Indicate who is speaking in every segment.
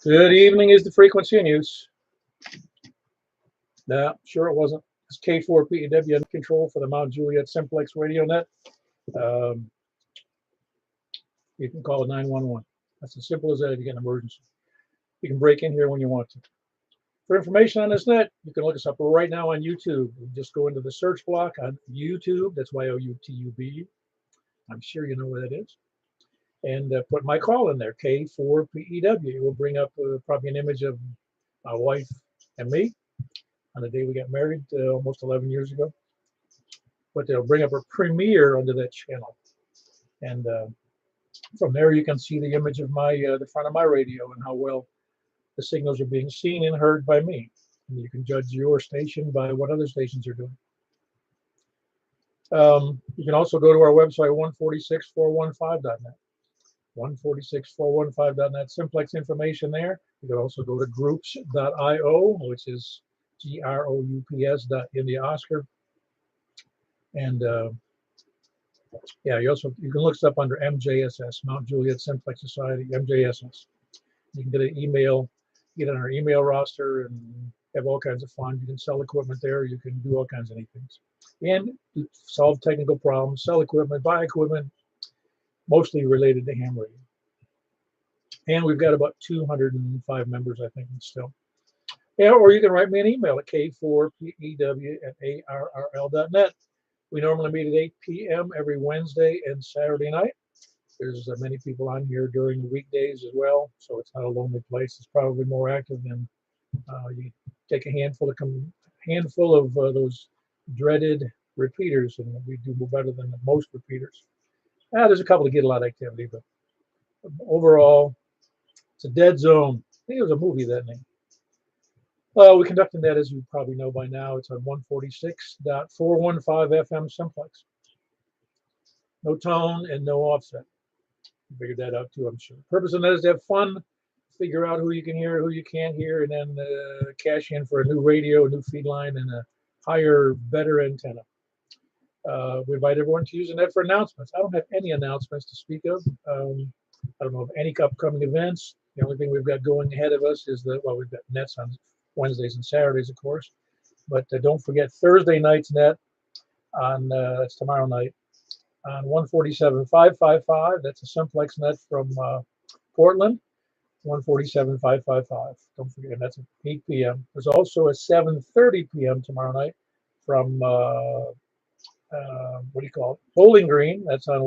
Speaker 1: Good evening is the frequency in use. No, sure it wasn't. It's K4PEW control for the Mount Juliet Simplex radio net. Um, you can call it 911. That's as simple as that if you get an emergency. You can break in here when you want to. For information on this net, you can look us up right now on YouTube. You just go into the search block on YouTube. That's YOUTUB. I'm sure you know where that is. And put my call in there, K4PEW. It will bring up probably an image of my wife and me on the day we got married almost 11 years ago. But they'll bring up a premiere under that channel. And from there, you can see the image of my the front of my radio and how well the signals are being seen and heard by me. And you can judge your station by what other stations are doing. You can also go to our website, 146415.net. 146415.net. Simplex information there. You can also go to groups.io, which is groups.India Oscar. And yeah, you can look us up under MJSS, Mount Juliet Simplex Society, MJSS. You can get an email, get on our email roster, and have all kinds of fun. You can sell equipment there. You can do all kinds of neat things, and solve technical problems, sell equipment, buy equipment, mostly related to ham radio. And we've got about 205 members, I think, still. Yeah, or you can write me an email at k4pew@arrl.net. We normally meet at 8 p.m. every Wednesday and Saturday night. There's many people on here during the weekdays as well, so it's not a lonely place. It's probably more active than you take a handful of those dreaded repeaters, and we do better than most repeaters. There's a couple that get a lot of activity, but overall, it's a dead zone. I think it was a movie, that name. We conducted that, as you probably know by now. It's on 146.415 FM Simplex. No tone and no offset. You figured that out too, I'm sure. The purpose of that is to have fun, figure out who you can hear, who you can't hear, and then cash in for a new radio, a new feed line, and a higher, better antenna. We invite everyone to use the net for announcements. I don't have any announcements to speak of. I don't know of any upcoming events. The only thing we've got going ahead of us is that, well, we've got nets on Wednesdays and Saturdays, of course. But don't forget Thursday night's net on, that's tomorrow night, on 147.555. That's a Simplex net from Portland, 147.555. Don't forget, that's at 8 p.m. There's also a 7:30 p.m. tomorrow night from, what do you call it, Bowling Green. That's on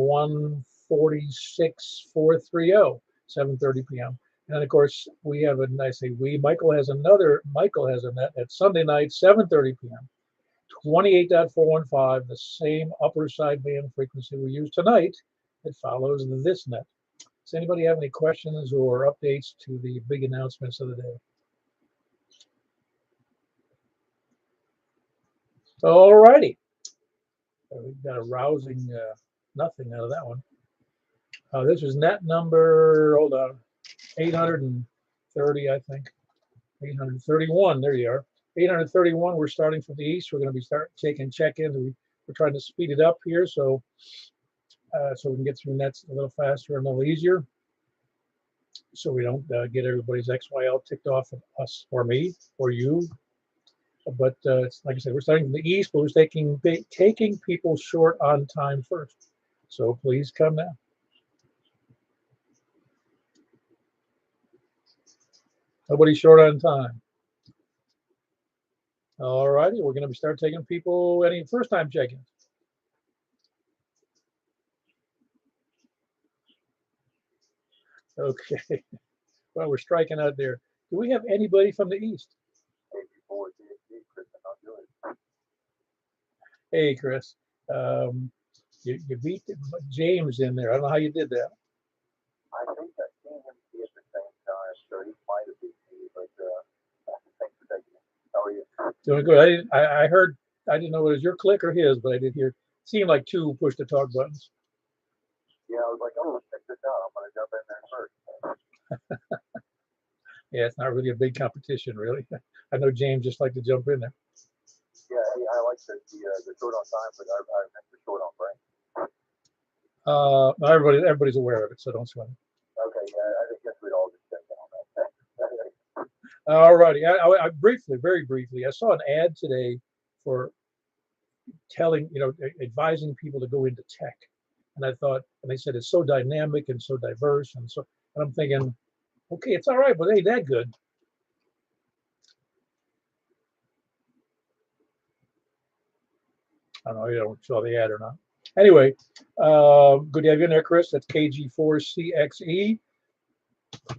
Speaker 1: 146.430, 7:30 p.m. And of course, we have a, I say we, Michael has a net at Sunday night, 7:30 p.m. 28.415, the same upper sideband frequency we use tonight. It follows this net. Does anybody have any questions or updates to the big announcements of the day? All righty. We've got a rousing nothing out of that one. This is net number, hold on, 830, I think. 831, there you are. 831, we're starting from the east. We're going to be taking check-ins. We're trying to speed it up here so we can get through nets a little faster and a little easier, so we don't get everybody's XYL ticked off of us or me or you. But like I said, we're starting from the east, but we're taking people short on time first. So please come now. Nobody's short on time. All righty, we're going to start taking people, any first-time check-ins. Okay. Well, we're striking out there. Do we have anybody from the east? Hey, Chris. You beat James in there. I don't know how you did that.
Speaker 2: I think I've seen him be at the same time, so he might have beat me, but thanks for taking it. How are you?
Speaker 1: Doing good. I heard, I didn't know it was your click or his, but I did hear, seemed like two push to talk buttons.
Speaker 2: Yeah, I was like, oh, check this out. I'm going to jump in there first.
Speaker 1: Yeah, it's not really a big competition, really. I know James just like to jump in there.
Speaker 2: Yeah, hey, I like the short on time, but I meant the short on brain.
Speaker 1: Everybody's aware of it, so don't sweat it.
Speaker 2: Okay, yeah, I guess we'd all just check in on that.
Speaker 1: All righty. I briefly, very briefly, I saw an ad today for telling, advising people to go into tech. And I thought, and they said it's so dynamic and so diverse. And I'm thinking, okay, it's all right, but it ain't that good. I don't know, you don't saw the ad or not. Anyway, good to have you in there, Chris. That's KG4CXE.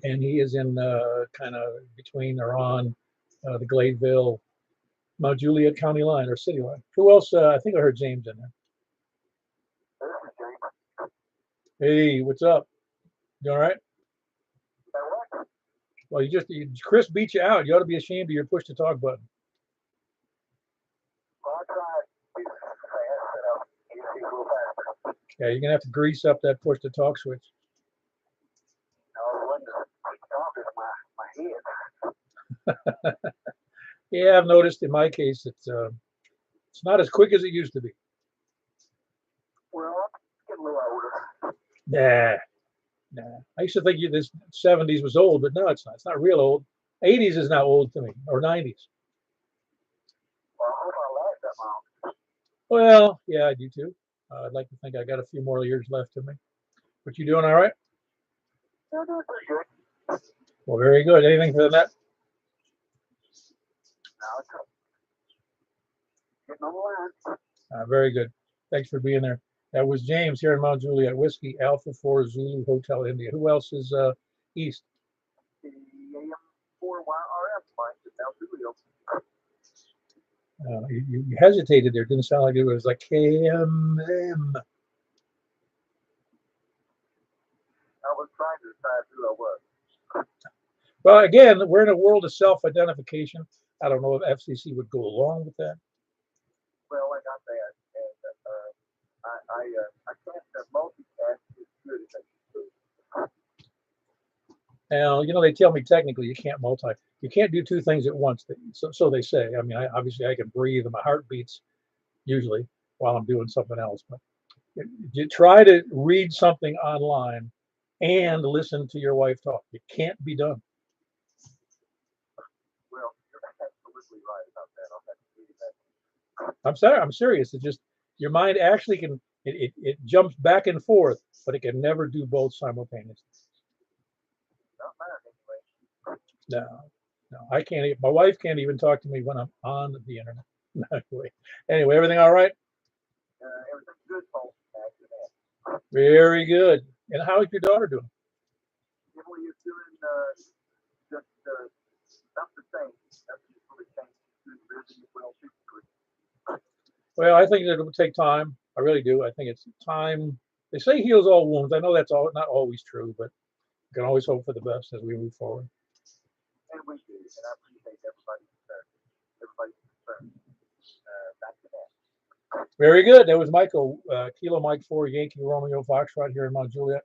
Speaker 1: And he is in kind of between or on the Gladeville, Mount Juliet County line or city line. Who else? I think I heard James in there. Hey, what's up? You all right? Well, Chris beat you out. You ought to be ashamed of your push to talk button. Yeah, you're gonna have to grease up that push to talk switch. Yeah, I've noticed in my case it's not as quick as it used to be.
Speaker 2: Well, I'm getting a little older.
Speaker 1: Nah. I used to think this 70s was old, but no, it's not. It's not real old. 80s is now old to me, or 90s.
Speaker 2: Well, I hope I last that long.
Speaker 1: Well, yeah, I do too. I'd like to think I got a few more years left in me. But you doing all right?
Speaker 2: Yeah, doing pretty good.
Speaker 1: Well, very good. Anything for the net?
Speaker 2: Now it's getting on the line.
Speaker 1: Very good. Thanks for being there. That was James here in Mount Juliet, Whiskey Alpha 4 Zulu Hotel India. Who else is east?
Speaker 2: The AM4YRF line is now Julio.
Speaker 1: You hesitated there. It didn't sound like it was like KMM.
Speaker 2: I was trying to decide who I was.
Speaker 1: Well, again, we're in a world of self-identification. I don't know if FCC would go along with that.
Speaker 2: Well, like I said, and I can't multitask as good as I used to.
Speaker 1: Now, they tell me technically you can't you can't do two things at once. So they say. I mean, obviously I can breathe and my heart beats usually while I'm doing something else. But you try to read something online and listen to your wife talk. It can't be done.
Speaker 2: Well, you're absolutely right about that. I'll have to do that.
Speaker 1: I'm sorry. I'm serious. It just your mind actually can. It jumps back and forth, but it can never do both simultaneously.
Speaker 2: Not mine,
Speaker 1: No,
Speaker 2: anyway.
Speaker 1: I can't. My wife can't even talk to me when I'm on the internet. Anyway, everything all right?
Speaker 2: Everything's good, Paul.
Speaker 1: Very good. And how is your daughter doing?
Speaker 2: Emily is doing just not the same. Nothing really changed. She's busy.
Speaker 1: Well, I think it will take time. I really do. I think it's time. They say heals all wounds. I know that's not always true, but you can always hope for the best as we move forward.
Speaker 2: And we do. And I appreciate everybody's concern. Back to that.
Speaker 1: Very good. That was Michael, Kilo Mike 4 Yankee Romeo Foxtrot here in Mount Juliet.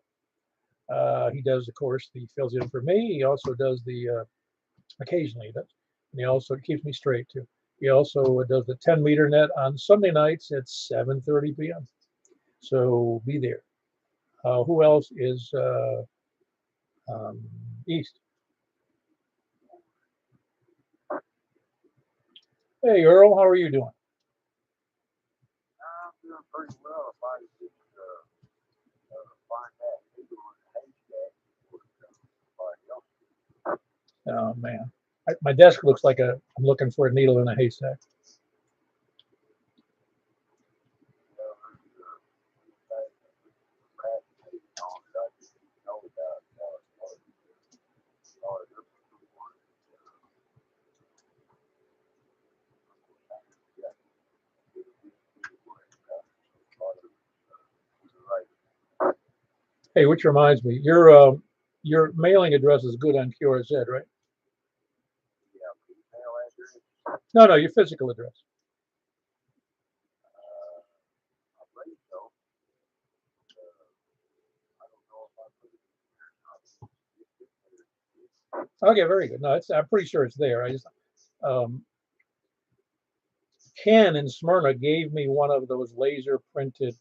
Speaker 1: He does, of course, he fills in for me. He also does the occasionally he does. And he also keeps me straight too. He also does the 10-meter net on Sunday nights at 7:30 p.m. So be there. Who else is east? Hey, Earl, how are you doing?
Speaker 2: I'm doing pretty well. If I could find that needle in a haystack.
Speaker 1: Oh, man. My desk looks like I'm looking for a needle in a haystack. Hey, which reminds me, your mailing address is good on QRZ, right? No, your physical address. Okay, very good. No, I'm pretty sure it's there. I just Ken in Smyrna gave me one of those laser printed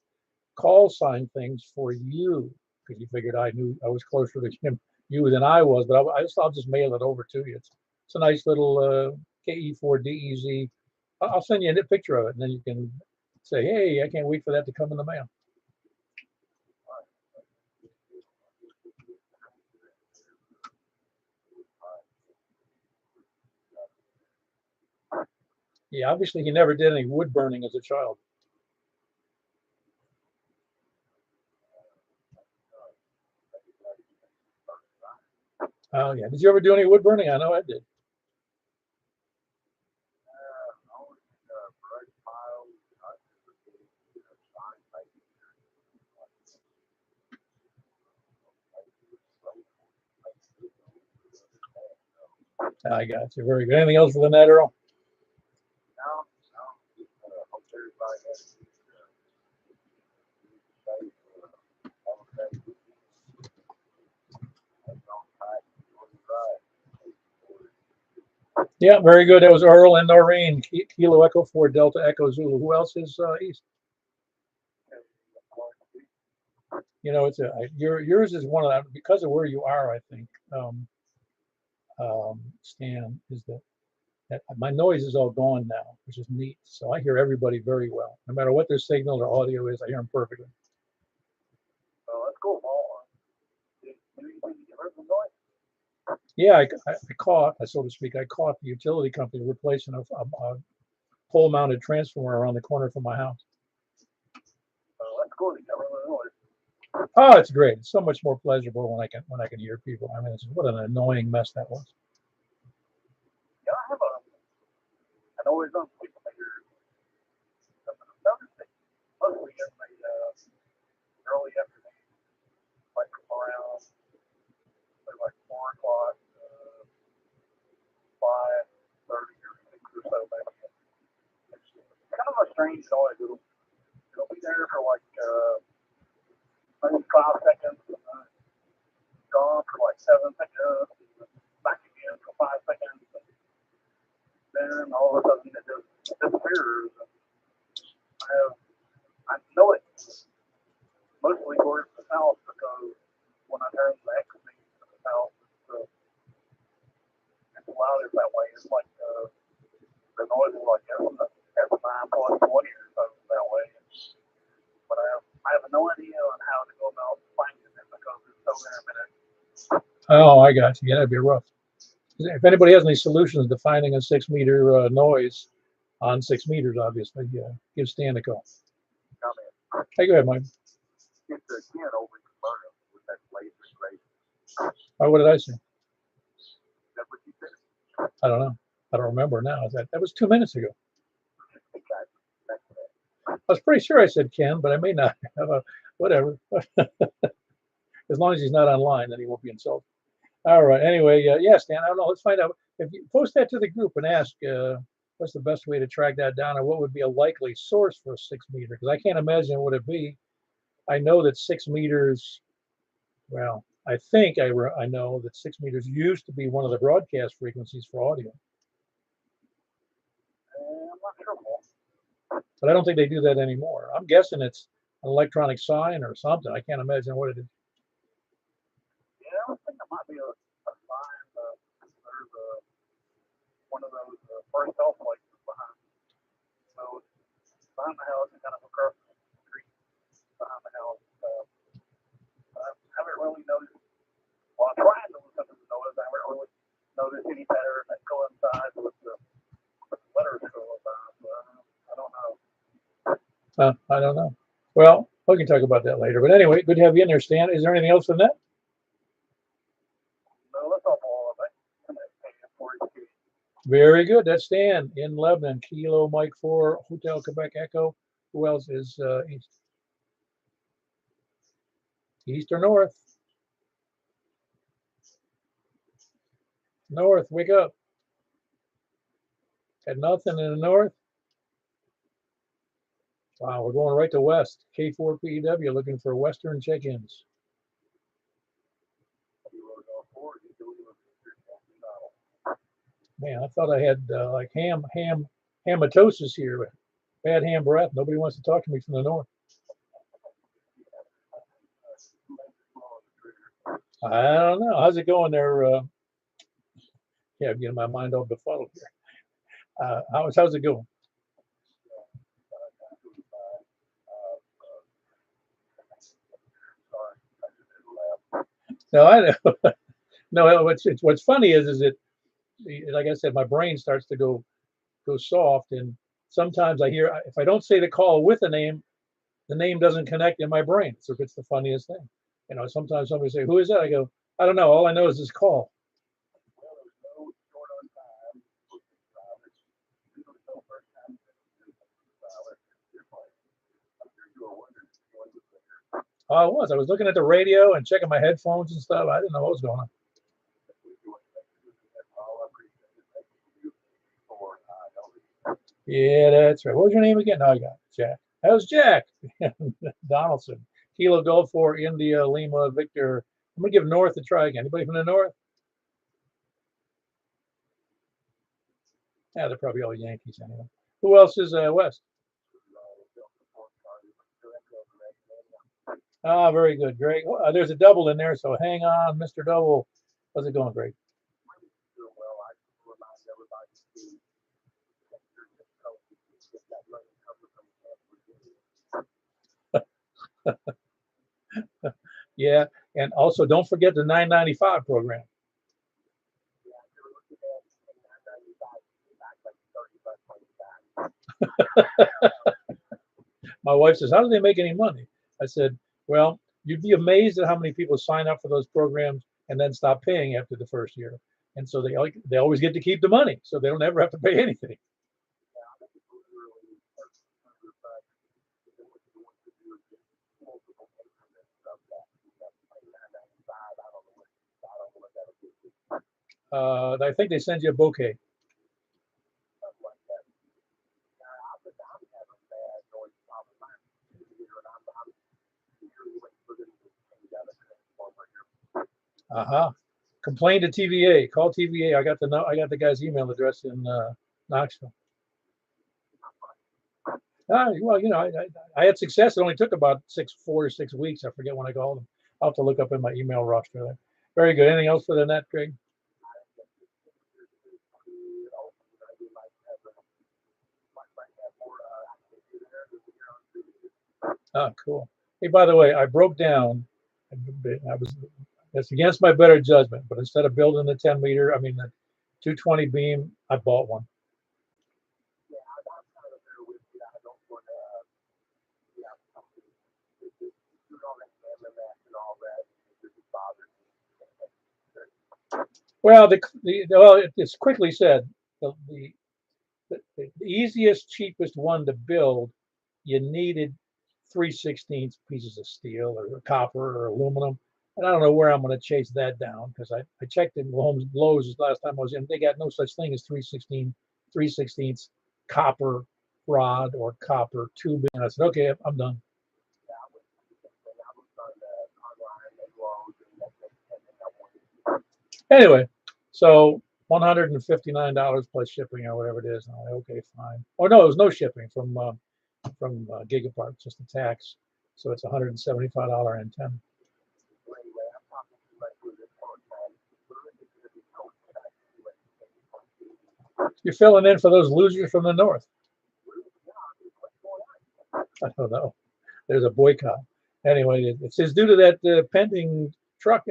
Speaker 1: call sign things for you because he figured I knew I was closer to him, you than I was. But I'll just mail it over to you. It's a nice little KE4DEZ. I'll send you a picture of it, and then you can say, "Hey, I can't wait for that to come in the mail." Yeah, obviously he never did any wood burning as a child. Oh yeah. Did you ever do any wood burning? I know I did. I got you. Very good. Anything else for the net, Earl? Yeah, very good. That was Earl and Noreen. Kilo Echo 4 Delta Echo Zulu. Who else is east? You know, it's yours is one of them because of where you are. I think Stan is that my noise is all gone now, which is neat. So I hear everybody very well, no matter what their signal or audio is. I hear them perfectly.
Speaker 2: Oh, that's cool, Paul.
Speaker 1: Yeah, I caught, so to speak, I caught the utility company replacing a pole-mounted transformer around the corner from my house.
Speaker 2: Oh, that's cool. You never know.
Speaker 1: Oh, it's great. It's so much more pleasurable when I can hear people. I mean, what an annoying mess that was.
Speaker 2: Yeah, I know it's on people here. Mostly in the early afternoon, like around like 4 o'clock, 5:30 or 6 or so, maybe. It's kind of a strange noise. It'll be there for like maybe 5 seconds, and then gone for like 7 seconds, and then back again for 5 seconds, and then all of a sudden it just disappears. And I know it mostly towards the south because when I turn the X to the south, it's louder that way. It's like the noise is like F9 plus 20 or something that way. But I have no idea on how to go about finding it because it's so intermittent.
Speaker 1: Oh, I got you. Yeah, that'd be rough. If anybody has any solutions to finding a 6-meter noise on 6 meters, obviously, yeah, give Stan a call. Hey, go ahead, Mike.
Speaker 2: It's again over in Smyrna with that laser great.
Speaker 1: Oh, what did I say?
Speaker 2: Is that what you said?
Speaker 1: I don't know. I don't remember now. That was 2 minutes ago. I was pretty sure I said Ken, but I may not. Whatever. As long as he's not online, then he won't be insulted. All right. Anyway, yeah, Stan, I don't know. Let's find out. If you post that to the group and ask what's the best way to track that down, or what would be a likely source for a 6-meter? Because I can't imagine what it'd be. I know that 6 meters. Well, I think I know that 6 meters used to be one of the broadcast frequencies for audio.
Speaker 2: I'm not sure.
Speaker 1: But I don't think they do that anymore. I'm guessing it's an electronic sign or something. I can't imagine what it is.
Speaker 2: Yeah, I think it might be a sign. There's one of those first health places behind. So behind the house and kind of across the street behind the house. I haven't really noticed. Well, I'm trying to listen to the noise. I haven't really noticed any pattern that coincides with the letters going by. So I don't know.
Speaker 1: I don't know. Well, we can talk about that later. But anyway, good to have you in there, Stan. Is there anything else in that?
Speaker 2: No, that's all of it.
Speaker 1: Very good. That's Stan in Lebanon. Kilo Mike 4 Hotel Quebec Echo. Who else is east? East or north? North. Wake up. Got nothing in the north. Wow, we're going right to west. K4PEW looking for western check-ins. Man, I thought I had like ham hamatosis here, bad ham breath. Nobody wants to talk to me from the north. I don't know. How's it going there? Yeah, I'm getting my mind all befuddled here. How's it going? No, I know. No, what's funny is that, like I said, my brain starts to go soft, and sometimes I hear, if I don't say the call with a name, the name doesn't connect in my brain. So it's the funniest thing. Sometimes somebody say, "Who is that?" I go, "I don't know. All I know is this call." Oh, I was. I was looking at the radio and checking my headphones and stuff. I didn't know what was going on. Yeah, that's right. What was your name again? No, I got it. Jack. That was Jack Donaldson. Kilo Golf 4 India Lima Victor. I'm gonna give North a try again. Anybody from the North? Yeah, they're probably all Yankees anyway. Who else is West? Ah, very good, Greg. There's a double in there, so hang on, Mr. Double. How's it going, Greg? Yeah, and also don't forget the 995 program. My wife says, "How do they make any money?" I said, "Well, you'd be amazed at how many people sign up for those programs and then stop paying after the first year. And so they always get to keep the money, so they don't ever have to pay anything." I think they send you a bouquet. Uh-huh. Complain to TVA. Call TVA. I got the guy's email address in Knoxville. Well, I had success. It only took about 4 to 6 weeks. I forget when I called them. I'll have to look up in my email roster there. Very good. Anything else for the net, Greg? Oh, cool. Hey, by the way, I broke down. I was It's against my better judgment, but instead of building the 10 meter, I mean the 220 beam, I bought one. Well, it's quickly said. The easiest, cheapest one to build, you needed 3/16 pieces of steel or copper or aluminum. And I don't know where I'm going to chase that down because I checked in Lowe's last time I was in. They got no such thing as 3/16 copper rod or copper tubing. And I said, okay, I'm done. Anyway, so $159 plus shipping or whatever it is. And I'm like, okay, fine. Oh no, it was no shipping from Gigapart, just a tax. So it's $175 antenna. You're filling in for those losers from the north. I don't know. There's a boycott. Anyway, it says due to that pending truck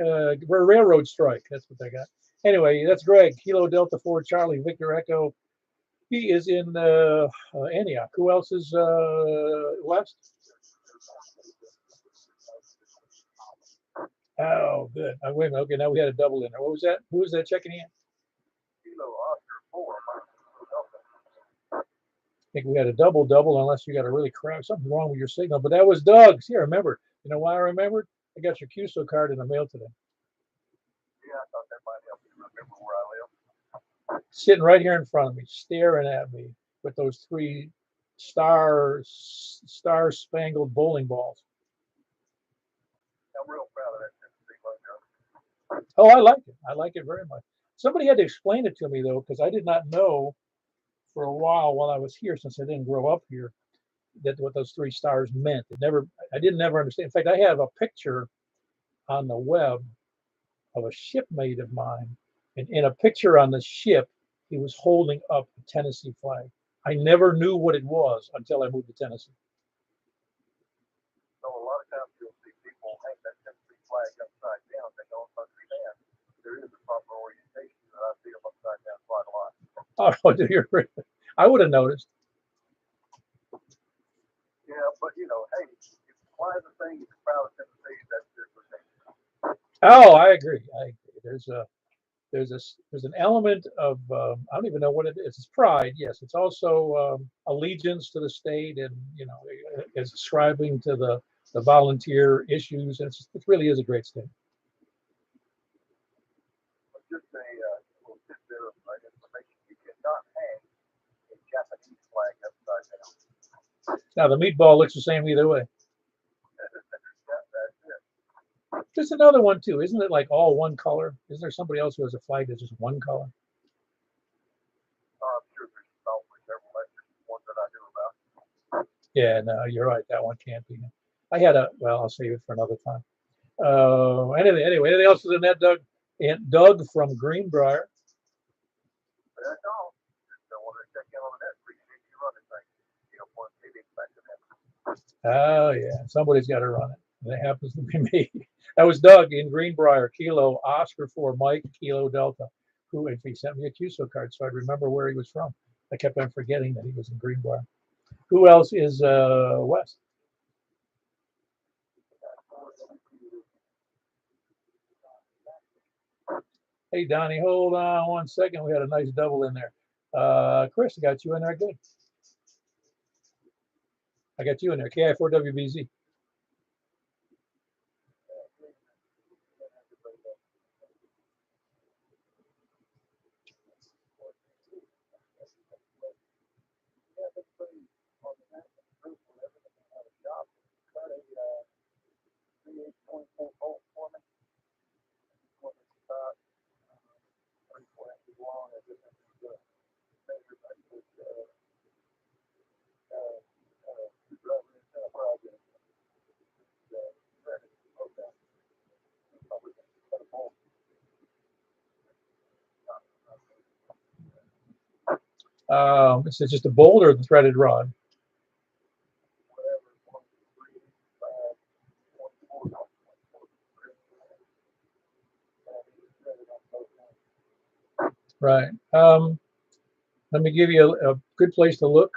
Speaker 1: railroad strike. That's what they got. Anyway, that's Greg. Kilo Delta 4 Charlie Victor Echo. He is in Antioch. Who else is west? Oh, good. Wait a minute. Okay, now we had a double in there. What was that? Who was that checking in? I think we had a double unless you got a really crap something wrong with your signal. But that was Doug's. Here, I remember. You know why I remembered? I got your QSO card in the mail today.
Speaker 2: Yeah, I thought that might help you remember where I live.
Speaker 1: Sitting right here in front of me, staring at me with those three star-spangled bowling balls.
Speaker 2: I'm real proud of that Tennessee logo.
Speaker 1: Oh, I like it. I like it very much. Somebody had to explain it to me though, because I did not know for a while I was here, since I didn't grow up here, that what those 3 stars meant. I didn't ever understand. In fact, I have a picture on the web of a shipmate of mine, and in a picture on the ship, he was holding up a Tennessee flag. I never knew what it was until I moved to Tennessee.
Speaker 2: So a lot of times you'll see people hang that Tennessee flag upside down. They don't understand there is a proper orientation, and I see them upside down quite a lot.
Speaker 1: Oh, do you really? I would have noticed.
Speaker 2: Yeah, but you know, hey, if you fly the thing, you're proud of Tennessee, that's different thing.
Speaker 1: Oh, I agree. There's an element of I don't even know what it is. It's pride, yes. It's also allegiance to the state, and is ascribing to the volunteer issues. And it really is a great state.
Speaker 2: But just a little tidbit of information: you cannot hang a Japanese flag upside down.
Speaker 1: Now the meatball looks the same either way.
Speaker 2: That's it.
Speaker 1: There's another one too, isn't it? Like all one color? Isn't there somebody else who has a flag that's just one color?
Speaker 2: I'm sure there's probably several extra ones that I knew about.
Speaker 1: Yeah, no, you're right. That one can't be. Well, I'll save it for another time. Anyway, anything else in that, Doug? And Doug from Greenbrier.
Speaker 2: That's all. Just wanted to check in on that. Appreciate you running things. You don't want to be expecting that.
Speaker 1: Oh yeah, somebody's got to run it. And it happens to be me. That was Doug in Greenbrier, Kilo Oscar for Mike, Kilo Delta, who he sent me a QSO card so I'd remember where he was from. I kept on forgetting that he was in Greenbrier. Who else is West? Hey, Donnie, hold on 1 second. We had a nice double in there. Chris, I got you in there. Good. I got you in there. KI4WBZ. Is it just a bolt or the threaded rod? Right. Let me give you a good place to look,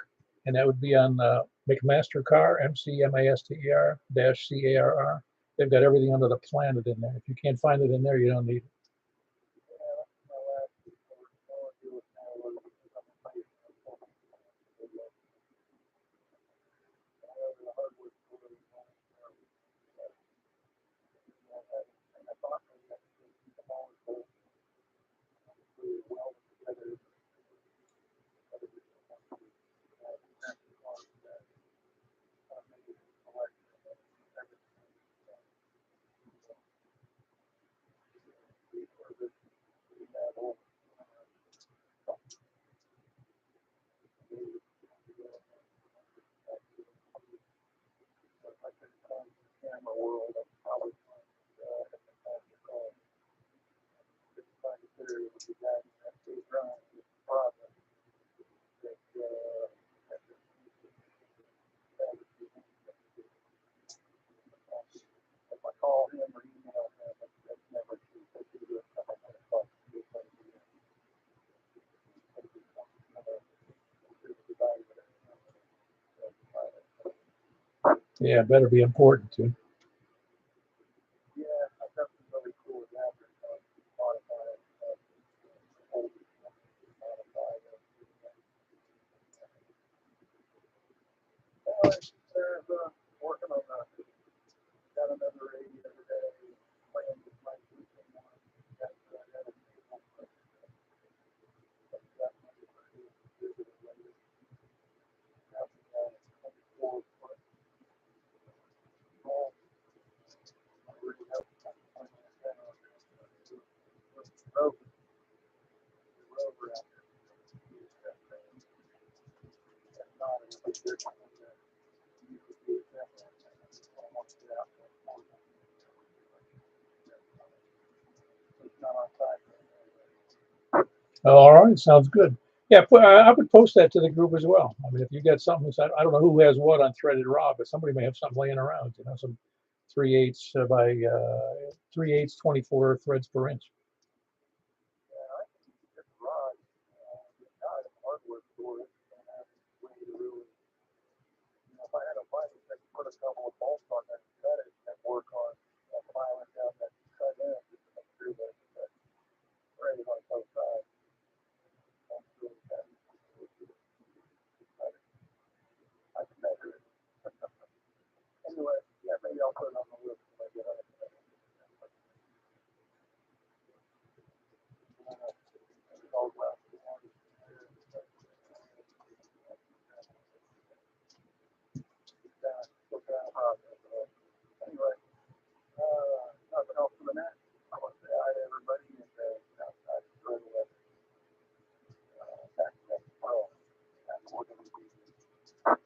Speaker 1: and that would be on McMaster Car, MCMASTER-CARR. They've got everything under the planet in there. If you can't find it in there, you don't need it. Yeah, better be important too. All right, sounds good. Yeah, I would post that to the group as well. I mean, if you got something, I don't know who has what on threaded rod, but somebody may have something laying around. You know, some 3/8 by 3/8 24 threads per inch.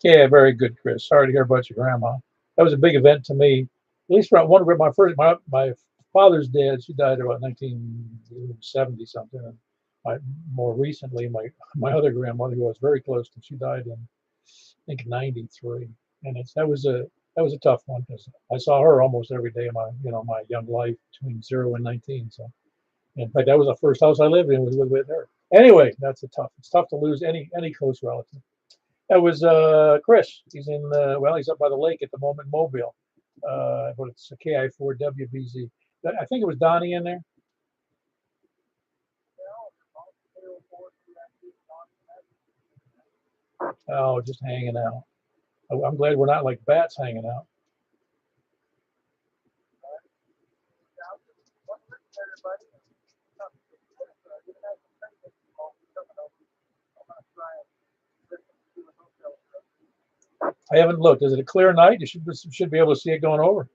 Speaker 1: Yeah, very good, Chris. Sorry to hear about your grandma. That was a big event to me. At least around one of my father's dad. She died about 1970 something. And more recently, my other grandmother, who I was very close to, she died in I think 93, and that was a tough one because I saw her almost every day of my young life between 0 and 19. So in fact, that was the first house I lived in was with her. Anyway, it's tough to lose any close relative. That was Chris. He's he's up by the lake at the moment, Mobile. But it's a KI4WBZ. I think it was Donnie in there. Oh, just hanging out. I'm glad we're not like bats hanging out. I haven't looked. Is it a clear night? You should be able to see it going over.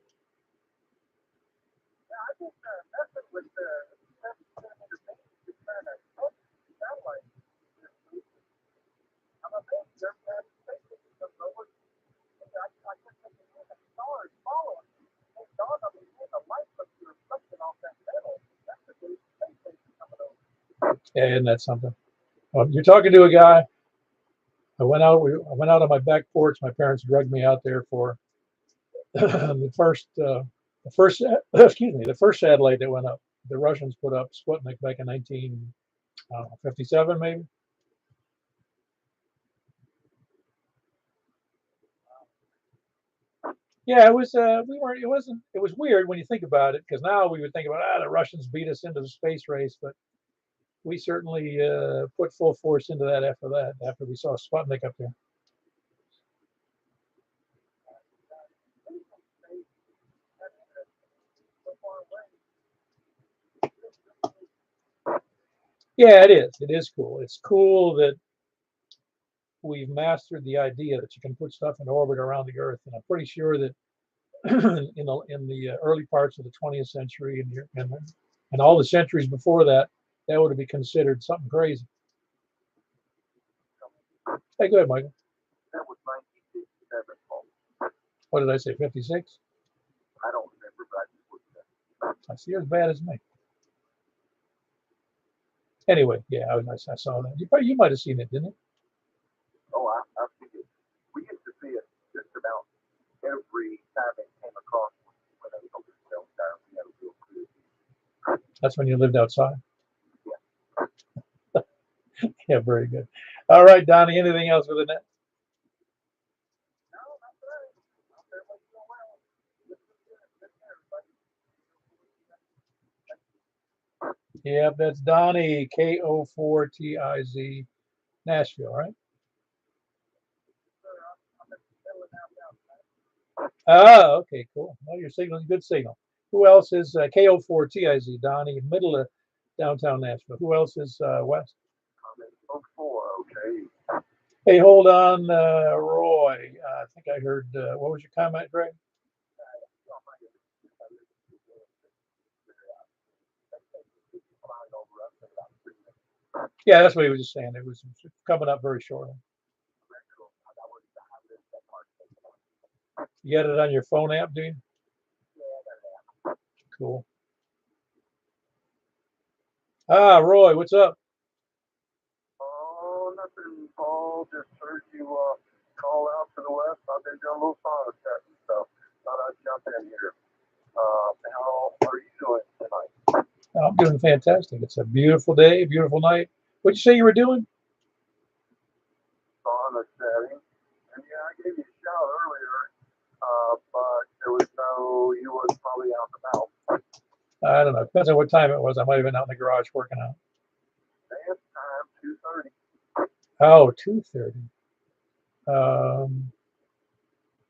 Speaker 1: Yeah, isn't that something? You're talking to a guy. I went out on my back porch. My parents dragged me out there for the first excuse me, the first satellite that went up. The Russians put up Sputnik back in 1957, maybe. Yeah, it was. We weren't. It wasn't. It was weird when you think about it, because now we would think about the Russians beat us into the space race, but we certainly put full force into that after that. After we saw Sputnik up there. Yeah, it is. It is cool. It's cool that we've mastered the idea that you can put stuff in orbit around the Earth, and I'm pretty sure that in the early parts of the 20th century and all the centuries before that, that would be considered something crazy. Hey, go ahead, Michael.
Speaker 2: That was 1957.
Speaker 1: What did I say? 56?
Speaker 2: I don't remember, but I just looked at it.
Speaker 1: I see you're as bad as me. Anyway, yeah, I saw that. You might have seen it, didn't you?
Speaker 2: Oh, I've seen it. We used to see it just about every time it came across when it was on the cell tower. We had a real clear view.
Speaker 1: That's when you lived outside.
Speaker 2: Yeah.
Speaker 1: Yeah, very good. All right, Donnie, anything else with the net?
Speaker 2: No, not today. I'm very much doing well. Listen to everybody.
Speaker 1: Yep, that's Donnie, KO4TIZ, Nashville, right? Oh, okay, cool. Well, your signal's a good signal. Who else is KO4TIZ, Donnie, middle of downtown Nashville? Who else is west?
Speaker 2: Oh, 4, okay.
Speaker 1: Hey, hold on, Roy. I think I heard, what was your comment, Greg? Yeah, that's what he was just saying. It was coming up very shortly. You got it on your phone app, do you?
Speaker 2: Yeah,
Speaker 1: Cool. Ah, Roy, what's up?
Speaker 2: oh, nothing, Paul. Just heard you call out to the west. I've been doing a little sauna testing, so thought I'd jump in here. How are you doing tonight?
Speaker 1: I'm doing fantastic. It's a beautiful day, beautiful night. What'd you say you were doing?
Speaker 2: Sauna setting. And yeah, I gave you a shout earlier, but there was no, you was probably out and about.
Speaker 1: I don't know. Depends on what time it was. I might have been out in the garage working out.
Speaker 2: Dance time, 2:30.
Speaker 1: Oh, 2:30.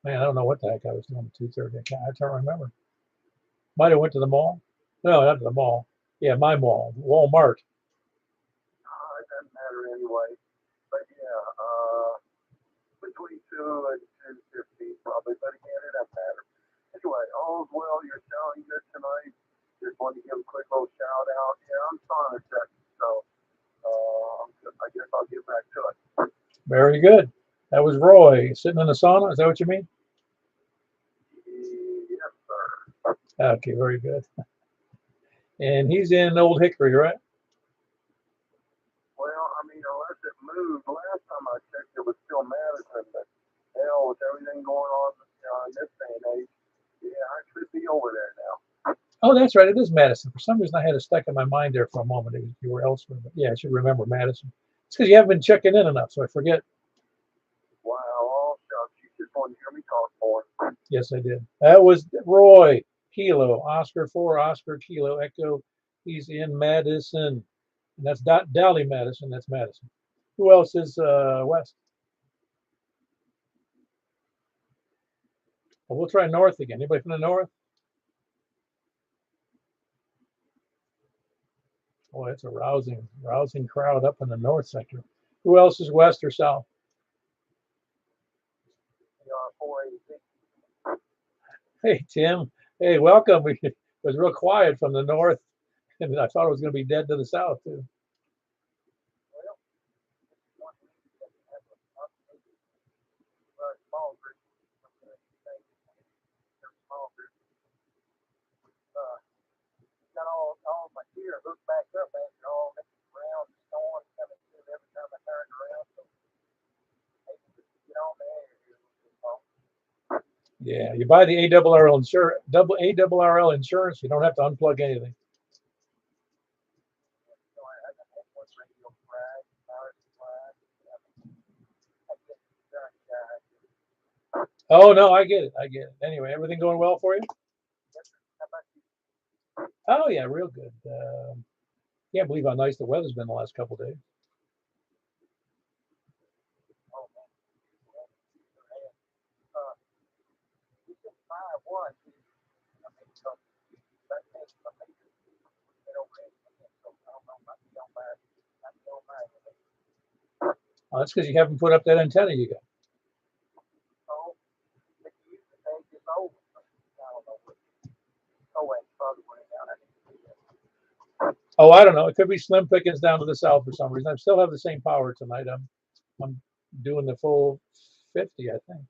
Speaker 1: Man, I don't know what the heck I was doing at 2:30. I can't remember. Might have went to the mall. No, not to the mall. Yeah, my mall, Walmart.
Speaker 2: It doesn't matter anyway. But yeah, between 2 and 2:15 probably. But again, it doesn't matter. Anyway, all's well. You're sounding good tonight. Just wanted to give a quick little shout out. Yeah, I'm sauna checking, so I guess I'll get back to it.
Speaker 1: Very good. That was Roy sitting in the sauna. Is that what you mean?
Speaker 2: Yes, sir.
Speaker 1: Okay, very good. And he's in Old Hickory, right?
Speaker 2: Well, I mean, unless it moved. Last time I checked, it was still Madison, but hell, with everything going on in this day and age, yeah, I should be over there now.
Speaker 1: Oh, that's right. It is Madison. For some reason, I had it stuck in my mind there for a moment. You were elsewhere. But yeah, I should remember Madison. It's because you haven't been checking in enough, so I forget.
Speaker 2: Wow, all shucks. You just want to hear me talk more.
Speaker 1: Yes, I did. That was Roy Kilo, Oscar 4, Oscar Kilo Echo. He's in Madison. And that's Dally Madison. That's Madison. Who else is west? Well, we'll try north again. Anybody from the north? Boy, it's a rousing crowd up in the north sector. Who else is west or south?
Speaker 2: 486.
Speaker 1: Hey, Tim. Hey, welcome. It was real quiet from the north, and I thought it was going to be dead to the south, too.
Speaker 2: Small group. Small group. Got all my gear hooked back up after all this round storm coming through every time I turned around. So able to get on the air here.
Speaker 1: Yeah, you buy the ARRL insurance, ARRL insurance, you don't have to unplug anything.
Speaker 2: So I got one radio flag, power flag. I get insurance guy.
Speaker 1: Oh no, I get it. I get it. Anyway, everything going well for you?
Speaker 2: How about you?
Speaker 1: Oh yeah, real good. Can't believe how nice the weather's been the last couple of days.
Speaker 2: Oh man. You can buy one. I mean, so that makes something. They don't raise it, so I don't know. Might be on my. Might be on my.
Speaker 1: Oh, that's because you haven't put up that antenna you got.
Speaker 2: Oh, if you use the thing, it's over. I don't know what. Oh wait, probably went down. I need to do that.
Speaker 1: Oh, I don't know. It could be slim pickings down to the south for some reason. I still have the same power tonight. I'm doing the full 50, I think.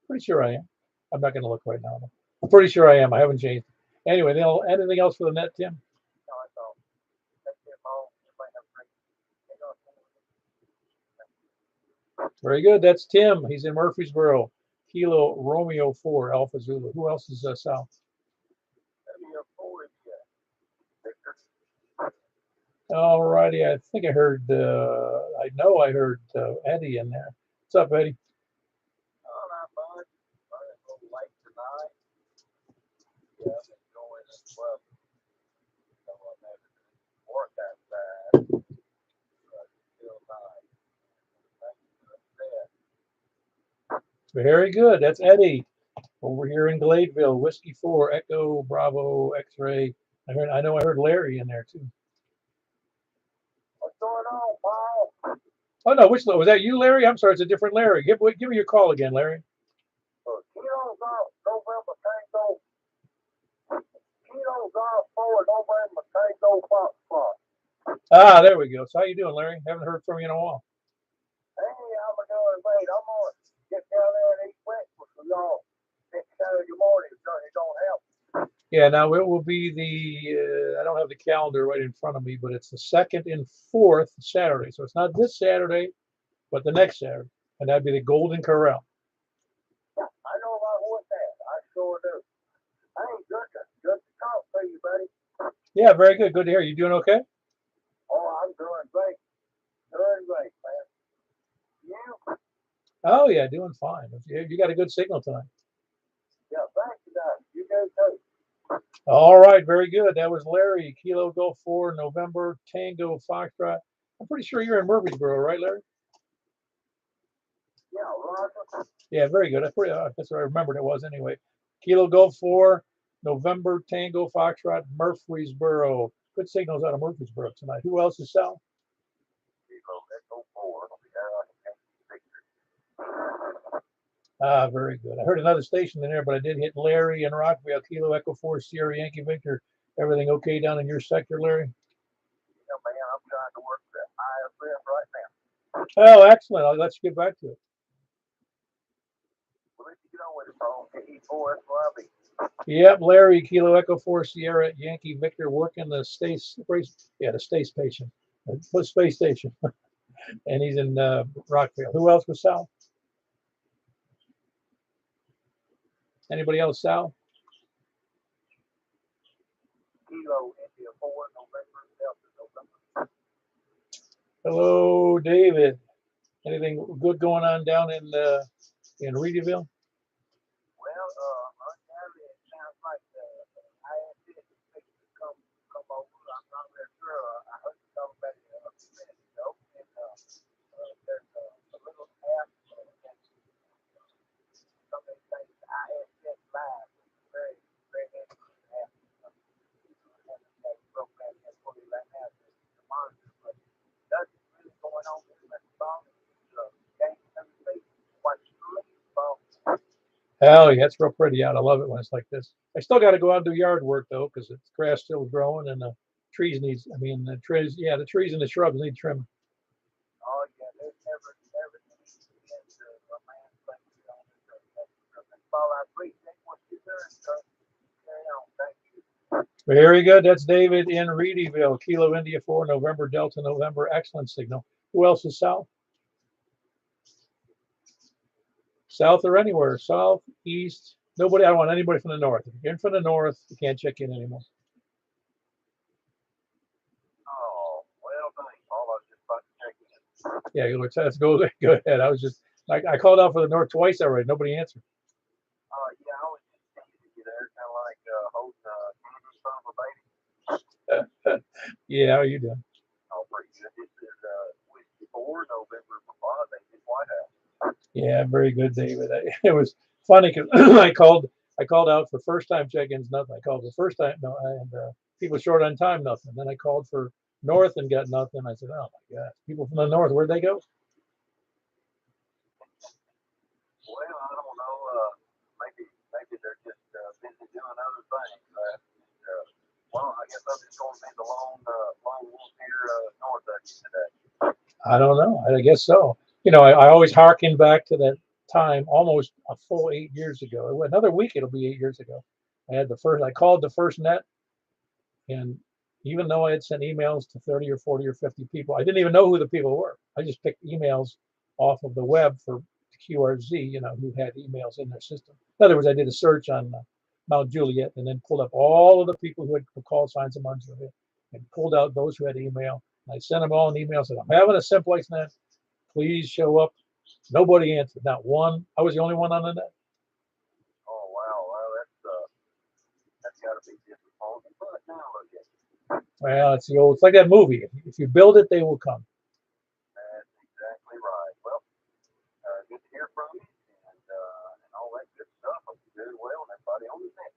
Speaker 1: Pretty sure I am. I'm not going to look right now. I'm pretty sure I am. I haven't changed. Anyway, anything else for the net, Tim?
Speaker 2: No, I don't. That's it, Paul. Everybody have a great day.
Speaker 1: Very good. That's Tim. He's in Murfreesboro. Kilo Romeo 4 Alpha Zulu. Who else is south? All righty. I think I heard. I know I heard Eddie in there. What's up, Eddie?
Speaker 2: Oh, not much. Running a little late tonight. Yeah, I'm enjoying it. Well, so I'm having to work outside. But still nice.
Speaker 1: Very good. That's Eddie over here in Gladeville. Whiskey 4 Echo Bravo X-ray. I know I heard Larry in there too.
Speaker 2: What's going on, Paul?
Speaker 1: Oh no, which was that you, Larry? I'm sorry, it's a different Larry. Give me your call again, Larry.
Speaker 2: Kilos off November Tango. Kilos off forward November Tango Fox.
Speaker 1: Ah, there we go. So how you doing, Larry? Haven't heard from you in a while.
Speaker 2: Hey, how we doing, mate? I'm gonna get down there and eat breakfast with y'all.
Speaker 1: Yeah, now it will be I don't have the calendar right in front of me, but it's the second and fourth Saturday. So it's not this Saturday, but the next Saturday. And that'd be the Golden Corral.
Speaker 2: Yeah, I know about what that. I sure do. Hey, good to talk to you, buddy.
Speaker 1: Yeah, very good. Good to hear. You doing okay?
Speaker 2: Oh, I'm doing great. Doing great, man. You?
Speaker 1: Oh, yeah, doing fine. You got a good signal tonight.
Speaker 2: Yeah, thank you, guys. You go too.
Speaker 1: All right, very good. That was Larry, Kilo Golf 4, November, Tango, Foxtrot. I'm pretty sure you're in Murfreesboro, right, Larry?
Speaker 2: Yeah, Roger.
Speaker 1: Yeah, very good. That's what I remembered it was anyway. Kilo Golf 4, November, Tango, Foxtrot, Murfreesboro. Good signals out of Murfreesboro tonight. Who else is Sal?
Speaker 2: Kilo Echo 4. Yeah,
Speaker 1: Ah, very good. I heard another station in there, but I did hit Larry and Rockville, Kilo Echo 4, Sierra Yankee Victor. Everything okay down in your sector, Larry?
Speaker 2: yeah, man, I'm trying to work that IFF right now.
Speaker 1: Oh, excellent. I'll let you get back to it.
Speaker 2: We'll let you get on with it, Paul. E4 SYB.
Speaker 1: Yep, Larry, Kilo Echo 4, Sierra Yankee Victor, working the space station, space station, and he's in Rockville. Who else was Sal? Anybody else, Sal?
Speaker 2: Kilo India 4, November, Delta, November.
Speaker 1: Hello, David. Anything good going on down in Reedyville?
Speaker 2: Well, undoubtedly, it sounds like IFF is fixing to come over. I'm not really sure. I heard you talk about it a few minutes ago, and there's a little app that some of these things IFF Live, which is very, very interesting app. That program that's fully right now to monitor, but nothing really going on with the ball. Games in the state, watch the ball.
Speaker 1: Hell yeah, it's real pretty out. I love it when it's like this. I still got to go out and do yard work though, because the grass still growing and the trees needs. I mean, the trees. Yeah, the trees and the shrubs need trimming.
Speaker 2: Oh yeah, there's never needs to get a man's place on this earth. That's all I appreciate what you're doing, sir. Carry on. Thank you.
Speaker 1: Very good. That's David in Reedyville. Kilo India 4, November, Delta, November. Excellent signal. Who else is south? South or anywhere? South, east? Nobody. I don't want anybody from the north. If you're in from the north, you can't check in anymore.
Speaker 2: Oh, well, thanks, Paul. I was just about to check in.
Speaker 1: Yeah, let's go. Go ahead. I called out for the north twice already. Nobody answered.
Speaker 2: Yeah, I was just thinking to you there, kind of like holding candy in front of a baby.
Speaker 1: Yeah, how are you doing?
Speaker 2: Oh, pretty good. This is Whiskey 4, November for Father in White House.
Speaker 1: Yeah, very good, David. It was funny because I called out for first time check-ins, nothing. I called for first time, no, and people short on time, nothing. Then I called for north and got nothing. I said, oh my God, people from the north, where'd they go?
Speaker 2: Well, I don't know. Maybe they're just busy doing other things. Well, I guess I'm just going to be the lone wolf here north of you today.
Speaker 1: I don't know. I guess so. I always harken back to that time almost a full 8 years ago. Another week, it'll be 8 years ago. I called the first net, and even though I had sent emails to 30 or 40 or 50 people, I didn't even know who the people were. I just picked emails off of the web for QRZ, who had emails in their system. In other words, I did a search on Mount Juliet and then pulled up all of the people who had call signs in Mount Juliet and pulled out those who had email. And I sent them all an email, said, I'm having a Simplex net. Please show up. Nobody answered. Not one. I was the only one on the net.
Speaker 2: Oh wow, well that's got to be disappointing. But now look at it.
Speaker 1: Well, it's like that movie. If you build it, they will come.
Speaker 2: That's exactly right. Well, good to hear from you and all that good stuff. Hope you're doing well and everybody on the net.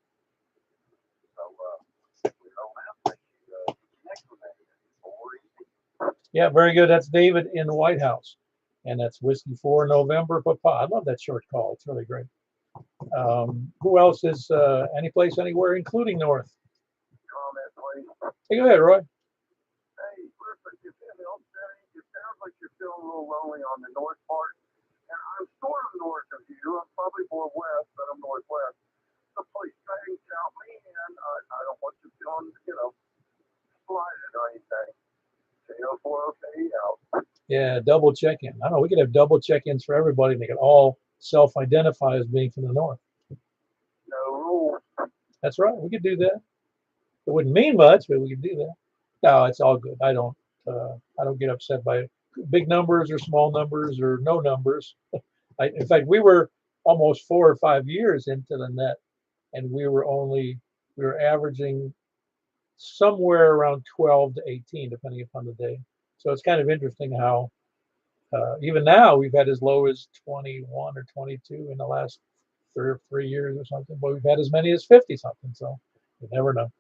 Speaker 2: So we're on out. Thank you. Next one,
Speaker 1: Yeah, very good. That's David in the White House. And that's Whiskey 4 November Papa. I love that short call. It's really great. Who else is any place, anywhere, including North?
Speaker 2: Comment, please.
Speaker 1: Hey, go ahead, Roy.
Speaker 2: Hey, listen, it sounds like you're feeling a little lonely on the north part. And I'm sort of north of you. I'm probably more west, but I'm northwest. So please try and shout me in
Speaker 1: Yeah, double check-in. I don't know. We could have double check-ins for everybody, and they could all self-identify as being from the north.
Speaker 2: No rules.
Speaker 1: That's right. We could do that. It wouldn't mean much, but we could do that. No, it's all good. I don't get upset by big numbers or small numbers or no numbers. In fact, we were almost 4 or 5 years into the net, and we were averaging somewhere around 12 to 18, depending upon the day. So it's kind of interesting how even now we've had as low as 21 or 22 in the last 3 years or something, but we've had as many as 50 something. So you never know.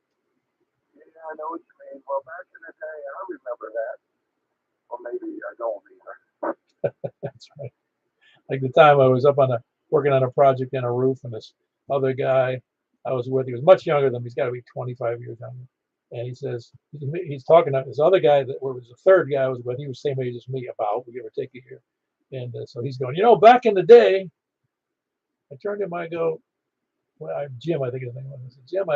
Speaker 2: Yeah, I know what you mean. Well, back in the day, I remember that. Or maybe I don't either.
Speaker 1: That's right. Like the time I was up on a working on a project in a roof, and this other guy I was with, he was much younger than me. He's got to be 25 years younger. And he says he's talking to this other guy that was the third guy I was with. He was the same age as me, about give or take a year. And so he's going, back in the day, I turned to him, I go, well, Jim, I think his name was. I said, Jim,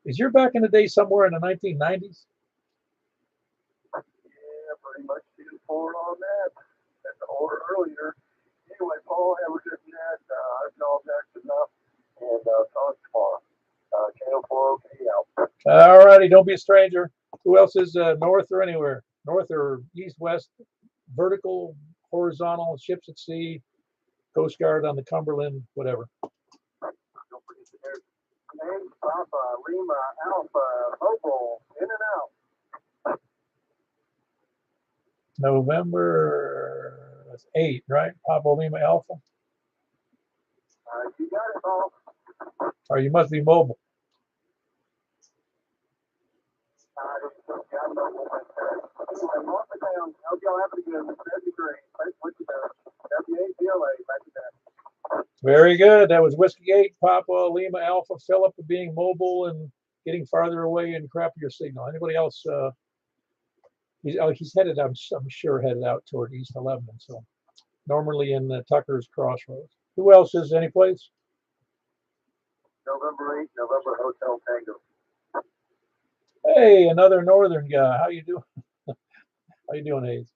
Speaker 1: is your back in the day somewhere in the 1990s?
Speaker 2: Yeah, pretty much looking forward on that. That's or earlier. Anyway, Paul, have a good night. I've all back enough. And talk tomorrow. KO4OK out.
Speaker 1: All righty, don't be a stranger. Who else is north or anywhere? North or east, west, vertical, horizontal, ships at sea, Coast Guard on the Cumberland, whatever.
Speaker 2: Don't forget to there's Name, Papa, Lima, Alpha, Mobile, in and out.
Speaker 1: November, that's 8, right? Papa Lima Alpha.
Speaker 2: You got it, Paul.
Speaker 1: Or you must be mobile.
Speaker 2: Got Mobile. Anyway, mark it down. Hope y'all have a good one. That'd be great. Thanks for what you do. WAPLA, back to that.
Speaker 1: Very good. That was Whiskey 8, Papa Lima Alpha, Philip being mobile and getting farther away and crappier signal. Anybody else? He's headed, I'm sure, headed out toward East 11. So normally in Tucker's Crossroads. Who else is any place?
Speaker 2: November 8th, November Hotel Tango.
Speaker 1: Hey, another northern guy. How you doing? How you doing, Hayes?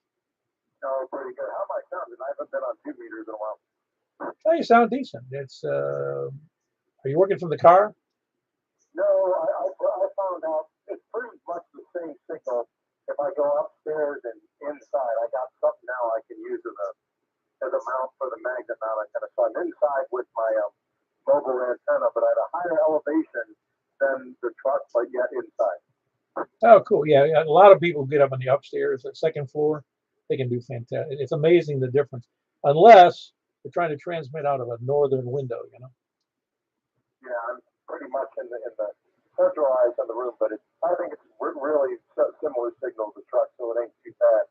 Speaker 2: Oh, pretty good. How am I sounding? I haven't been on 2 meters in a while.
Speaker 1: Oh, you sound decent. Are you working from the car?
Speaker 2: No, I found out it's pretty much the same signal. If I go upstairs and inside, I got something now I can use as a mount for the magnet mount. So I'm inside with my mobile antenna, but at a higher elevation than the truck, but yet inside.
Speaker 1: Oh, cool. Yeah, a lot of people get up on the upstairs, the second floor. They can do fantastic. It's amazing the difference, unless they're trying to transmit out of a northern window.
Speaker 2: Yeah, I'm pretty much in the centralized in the room, but I think it's really similar signal to truck, so it ain't too bad.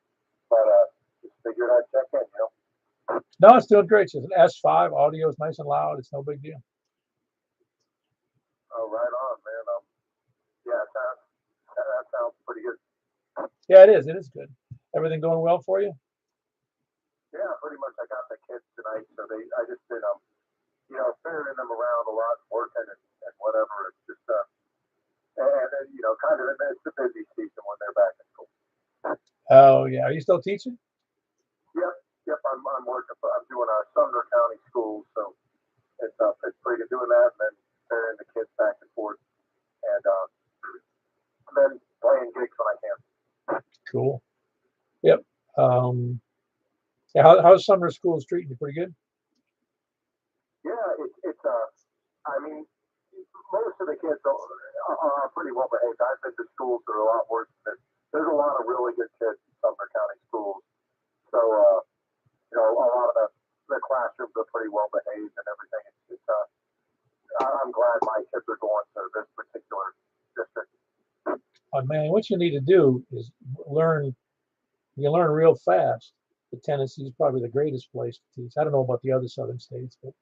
Speaker 2: But just figured I'd check in,
Speaker 1: No, it's doing great. It's an S5. Audio is nice and loud. It's no big deal.
Speaker 2: Oh, right on, man. Yeah, that sounds pretty good.
Speaker 1: Yeah, it is. It is good. Everything going well for you?
Speaker 2: Yeah, pretty much. I got the kids tonight, so I just been ferrying them around a lot, working and whatever. It's just and then kind of it's the busy season when they're back in school.
Speaker 1: Oh yeah. Are you still teaching?
Speaker 2: Yep. I'm working. I'm doing a Sumner County school, so it's pretty good doing that, and then ferrying the kids back and forth, and then playing gigs when I can.
Speaker 1: Cool. Yep. Yeah, how's summer school treating you? Pretty good?
Speaker 2: Yeah, it's I mean, most of the kids are pretty well behaved. I've been to schools that are a lot worse than this. There's a lot of really good kids in Sumner County schools, so a lot of the classrooms are pretty well behaved and everything. I'm glad my kids are going to this particular district.
Speaker 1: Oh man, what you need to do is learn. You learn real fast. But Tennessee is probably the greatest place to teach. I don't know about the other southern states, but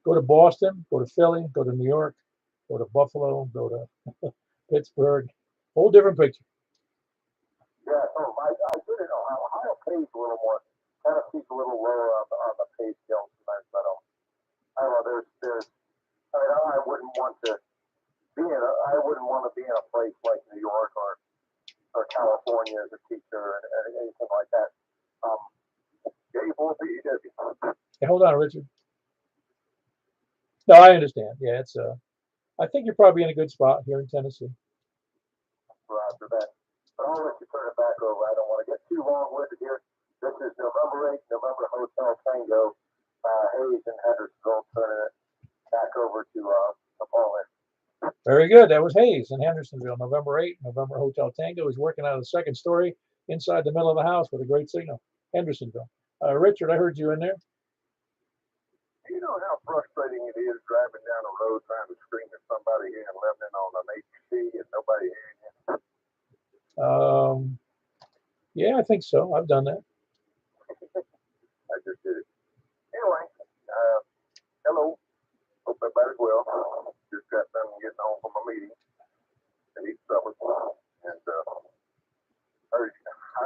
Speaker 1: go to Boston, go to Philly, go to New York, go to Buffalo, go to Pittsburgh. Whole different picture.
Speaker 2: Yeah, I didn't know how Ohio pays a little more. Tennessee's a little lower on the pay scale sometimes, but I don't know. I wouldn't want to I wouldn't want to be in a place like New York or California as a teacher and anything like that. K4PEW.
Speaker 1: Hey, hold on, Richard. No, I understand. Yeah, it's I think you're probably in a good spot here in Tennessee.
Speaker 2: Roger that. But I'll let you turn it back over. I don't want to get too long-winded here. This is November 8th, November Hotel Tango, Hayes and Hendersonville, turning it back over to Pauline.
Speaker 1: Very good. That was Hayes in Hendersonville, November 8th, November Hotel Tango. He's working out of the second story inside the middle of the house with a great signal. Hendersonville. Richard, I heard you in there.
Speaker 2: You know how frustrating it is driving down the road trying to scream at somebody here in Lebanon on an APC and nobody hearing you?
Speaker 1: Yeah, I think so. I've done that.
Speaker 2: I just did it. Anyway, hello. Hope everybody's well. Just got done getting home from a meeting to eat supper. And I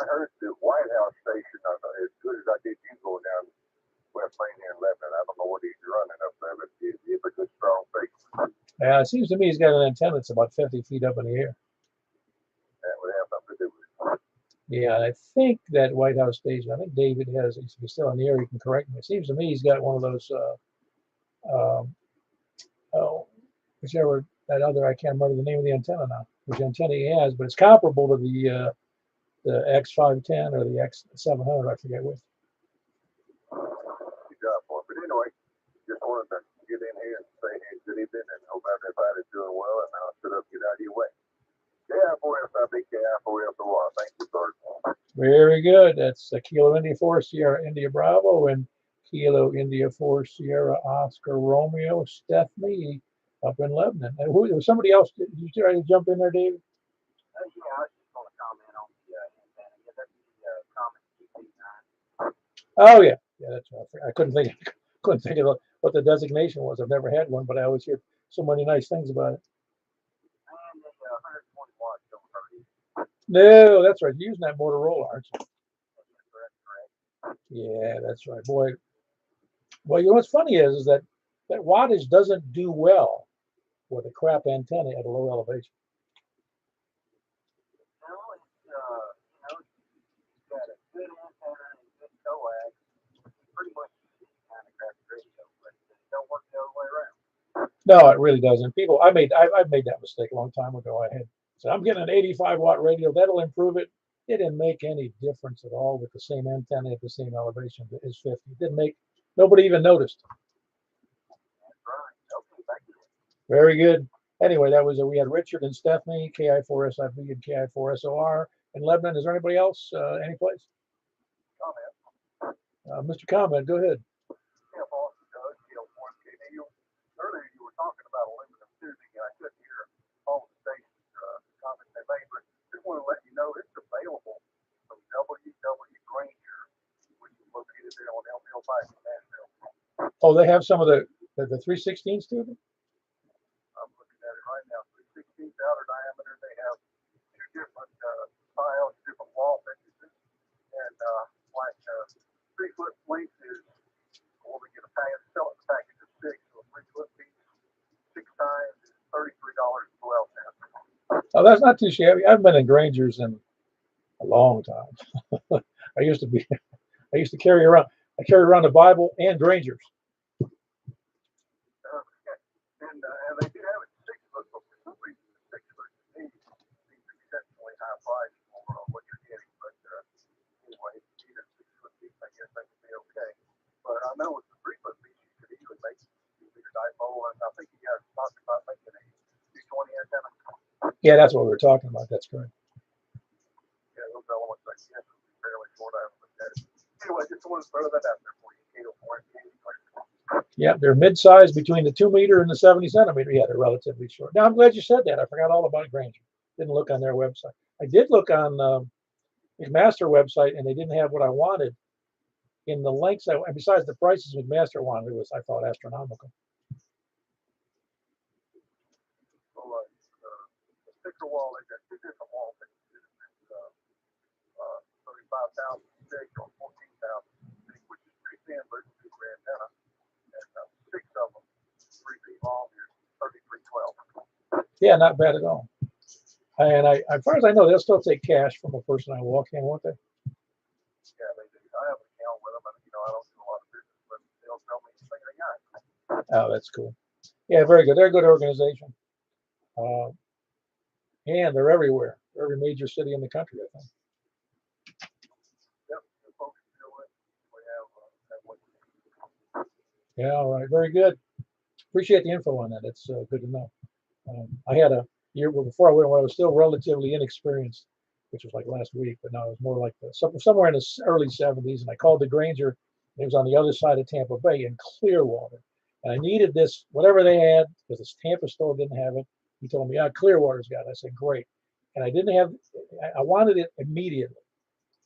Speaker 2: heard the White House station, as good as I did you going down West Main here in Lebanon. I don't know what he's running up there, but he's a good, strong signal.
Speaker 1: Yeah, it seems to me he's got an antenna that's about 50 feet up in the air.
Speaker 2: That would have something to do with it.
Speaker 1: Yeah, I think that White House station, I think David has, if he's still in the air, he can correct me. It seems to me he's got one of those, whichever, that other, I can't remember the name of the antenna now, which antenna he has, but it's comparable to the X510 or the X700, I forget which.
Speaker 2: Good job for it. But anyway, just wanted to get in here and say hey, good evening, and hope everybody's doing well, and I'll shut up, get out of your way. KI4SIB, KI4SOR. Thank you, sir.
Speaker 1: Very good. That's Kilo India 4 Sierra India Bravo and Kilo India 4 Sierra Oscar Romeo Stephanie up in Lebanon. And who was somebody else? Did you try to jump in there, David?
Speaker 2: Yeah, I was just going to comment on the antenna. Yeah, that's the common GP9.
Speaker 1: Oh yeah, that's right. I couldn't think of what the designation was. I've never had one, but I always hear so many nice things about it.
Speaker 2: And the 120 watts don't hurt either.
Speaker 1: No, that's right. You're using that Motorola, aren't you?
Speaker 2: Correct.
Speaker 1: Yeah, that's right. Boy, well, you know what's funny is that wattage doesn't do well with a crap antenna at a low elevation.
Speaker 2: No, it's you've got a good antenna and good coax. Pretty much any kind of crappy radio, but it don't work the other way around.
Speaker 1: No, it really doesn't. I've made that mistake a long time ago. I had said I'm getting an 85 watt radio. That'll improve it. It didn't make any difference at all with the same antenna at the same elevation as 50. It didn't make. Nobody even noticed.
Speaker 2: That's right. Okay, back to it.
Speaker 1: Very good. Anyway, that was we had Richard and Stephanie, KI4SIB and KI4SOR in Lebanon. Is there anybody else? Any place?
Speaker 2: Comment.
Speaker 1: Mr. Comment, go ahead.
Speaker 2: Yeah, boss, Doug, earlier you were talking about aluminum tubing, and I couldn't hear all the stations comments they made, but just want to let you know it's available from W.W. Granger, which is located there on Elmhill Pike in Nashville.
Speaker 1: Oh, they have some of the 316s tubing?
Speaker 2: I'm looking at it right now. 3/16 outer diameter. They have two different styles, different wall thicknesses, and like 3 foot length is, well, we get a package, sell it in a package of 6, so 3 foot piece, 6 times is $33.12.
Speaker 1: Oh, that's not too shabby. I've been in Grangers in a long time. I used to carry around the Bible and Grangers.
Speaker 2: And they do have it 6 foot, but for some reason the 6 foot seems exceptionally high price for what you're getting. But anyway, either 6 foot piece, I guess that would be okay. But I know with the 3 foot piece, you could easily make a bigger dipole, and I think you guys talked about making a 220 antenna.
Speaker 1: Yeah, that's what we were talking about. That's correct.
Speaker 2: Yeah, those elements, I guess, would be fairly short. I haven't looked at it. Anyway, just wanted to throw that out there for you.
Speaker 1: Yeah, they're mid-sized between the 2 meter and the 70 centimeter. Yeah, they're relatively short. Now, I'm glad you said that. I forgot all about Granger. Didn't look on their website. I did look on the McMaster website, and they didn't have what I wanted in the lengths. And besides the prices McMaster wanted, was, I thought, astronomical.
Speaker 2: So, the sticker wall, they got 2 different wall thicknesses. 35,000 or 14,000, which is pretty thin, but it's a super antenna. And 6 of them, 3 feet long, is 33.12.
Speaker 1: Yeah, not bad at all. And as far as I know, they'll still take cash from a person I walk in, won't they?
Speaker 2: Yeah, they do. I have an account with them, and
Speaker 1: Oh, that's cool. Yeah, very good. They're a good organization. Uh, and they're everywhere. Every major city in the country, I think.
Speaker 2: Yep, the folks do it. We have what
Speaker 1: Yeah, all right. Very good. Appreciate the info on that. It's good to know. I had a year before I went when I was still relatively inexperienced, which was like last week, but now it was more like somewhere in the early 70s. And I called the Granger. It was on the other side of Tampa Bay in Clearwater. And I needed this, whatever they had, because this Tampa store didn't have it. He told me, yeah, Clearwater's got it. I said, great. And I didn't have, I wanted it immediately,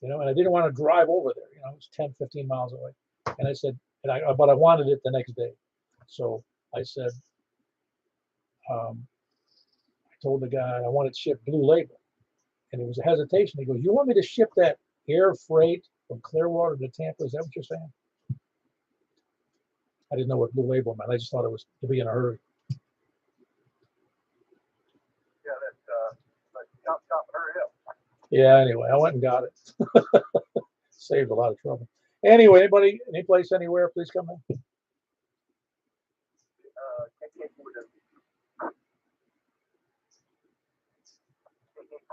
Speaker 1: and I didn't want to drive over there. It was 10, 15 miles away. And I said, but I wanted it the next day. So I said, I told the guy I wanted shipped Blue Label. And there was a hesitation. He goes, you want me to ship that air freight from Clearwater to Tampa? Is that what you're saying? I didn't know what Blue Label meant. I just thought it was to be in a hurry.
Speaker 2: yeah, that chop, hurry up.
Speaker 1: Yeah, anyway, I went and got it. Saved a lot of trouble. Anyway, anybody, any place, anywhere, please come in.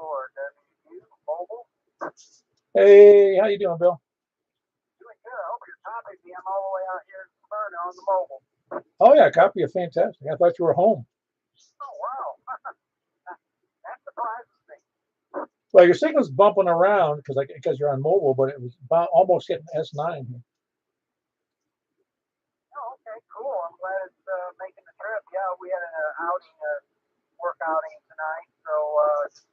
Speaker 2: KK4WU mobile.
Speaker 1: Hey, how you doing, Bill?
Speaker 2: Doing good. I hope you're copying me. I'm all the way out here in Smyrna on the mobile.
Speaker 1: Oh yeah, copy of fantastic. I thought you were home.
Speaker 2: Oh wow, that surprises me.
Speaker 1: Well, your signal's bumping around because you're on mobile, but it was about almost hitting S9 here.
Speaker 2: Oh, okay, cool. I'm glad it's making the trip. Yeah, we had an outing, work outing tonight, so just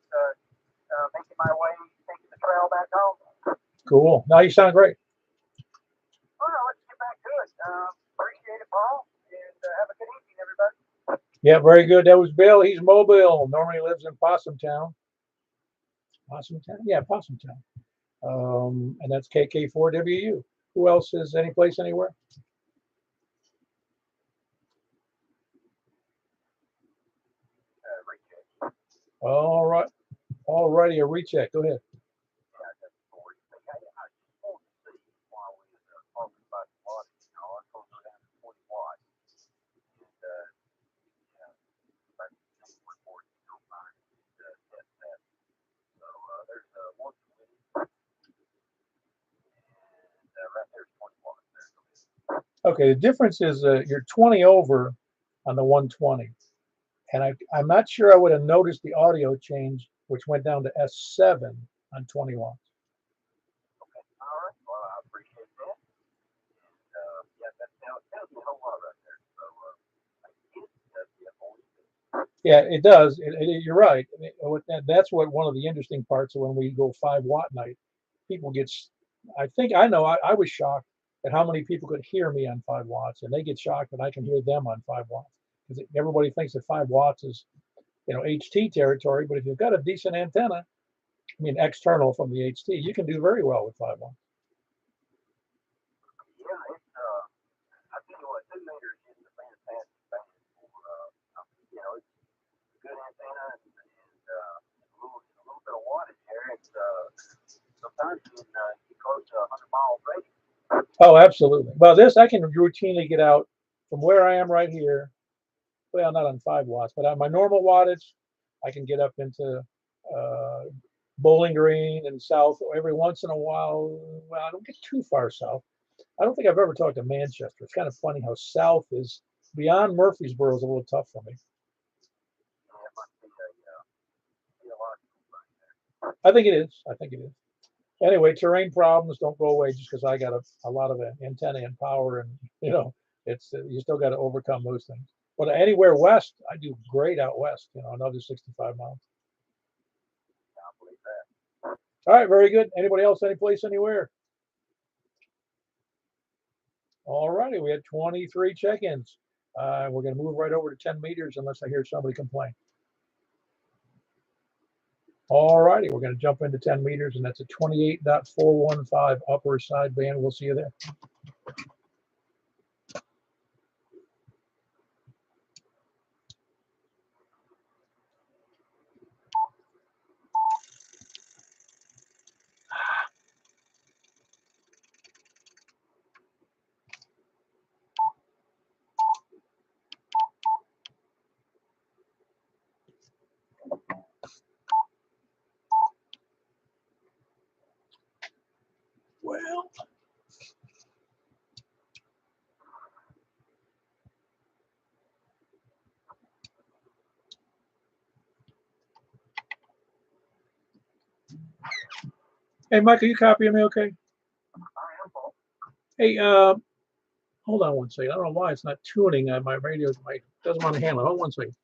Speaker 2: making my way, taking the trail back home.
Speaker 1: Cool. Now you sound great.
Speaker 2: Oh no, let's get back to it. Appreciate it, Paul, and have a good evening, everybody.
Speaker 1: Yeah, very good. That was Bill. He's mobile. Normally lives in Possum Town. Possum Town? Yeah, Possum Town. And that's KK4WU. Who else is any place anywhere?
Speaker 2: Recheck.
Speaker 1: All right. All righty, a recheck. Go ahead.
Speaker 2: Yeah, that's the story. I just want to see while we were talking about the water, I told her down to 20 watts. And, yeah, about the report, you don't mind, test that. So, there's 120, and right there's 20 watts there.
Speaker 1: Okay, the difference is you're 20 over on the 120. And I'm not sure I would have noticed the audio change, which went down to S7 on 21.
Speaker 2: Okay, all right. Well, I appreciate that. And, yeah, that tells me a whole lot right there. So, I guess that's the avoid.
Speaker 1: Yeah, it does. You're right. That's what one of the interesting parts of when we go 5 watt night. People get, I think I know, I was shocked at how many people could hear me on 5 watts, and they get shocked that I can hear them on 5 watts. Because everybody thinks that 5 watts is, HT territory, but if you've got a decent antenna, I mean, external from the HT, you can do very well with 5 watts.
Speaker 2: Yeah, it's, I tell you what, 2 meters is a fantastic band for, it's a good antenna and a little bit of wattage there. It's, sometimes you can get close to 100 miles radius.
Speaker 1: Oh, absolutely. Well, this I can routinely get out from where I am right here. Well, not on 5 watts, but on my normal wattage, I can get up into uh, Bowling Green and south every once in a while. Well, I don't get too far south. I don't think I've ever talked to Manchester. It's kind of funny how south is beyond Murfreesboro is a little tough for me.
Speaker 2: Yeah, it must be a theological thing there.
Speaker 1: I think it is. I think it is. Anyway, terrain problems don't go away just because I got a lot of antenna and power, and it's you still got to overcome those things. But anywhere west, I do great out west. Another 65 miles.
Speaker 2: I believe that.
Speaker 1: All right, very good. Anybody else? Any place, anywhere? All righty, we had 23 check-ins. We're going to move right over to 10 meters unless I hear somebody complain. All righty, we're going to jump into 10 meters, and that's a 28.415 upper sideband. We'll see you there. Well, hey, Michael, you copying me okay? Hey, hold on one second. I don't know why it's not tuning on my radio. My doesn't want to handle it. Hold on one second.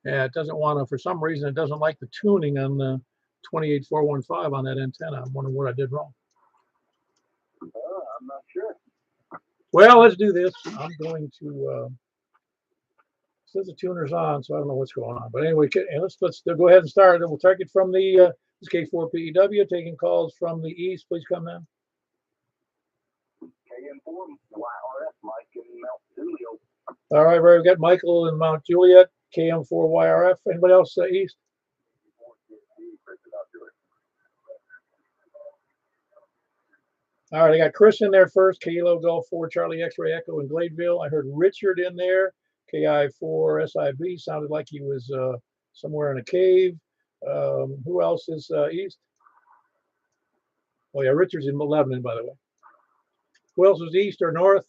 Speaker 1: Yeah, it doesn't want to, for some reason, it doesn't like the tuning on the 28415 on that antenna. I'm wondering what I did wrong.
Speaker 2: I'm not sure.
Speaker 1: Well, let's do this. I'm going to, says the tuner's on, so I don't know what's going on. But anyway, let's go ahead and start. We'll take it from the K4PEW, taking calls from the east. Please come now.
Speaker 2: KM4, YRF, Mike and Mount Julio.
Speaker 1: All right, we've got Michael in Mount Juliet, KM4YRF. Anybody else east? All right, I got Chris in there first, Kilo Golf 4 Charlie X-Ray Echo in Gladeville. I heard Richard in there, KI4 SIB. Sounded like he was somewhere in a cave. Who else is east? Oh, yeah, Richard's in Lebanon, by the way. Who else is east or north?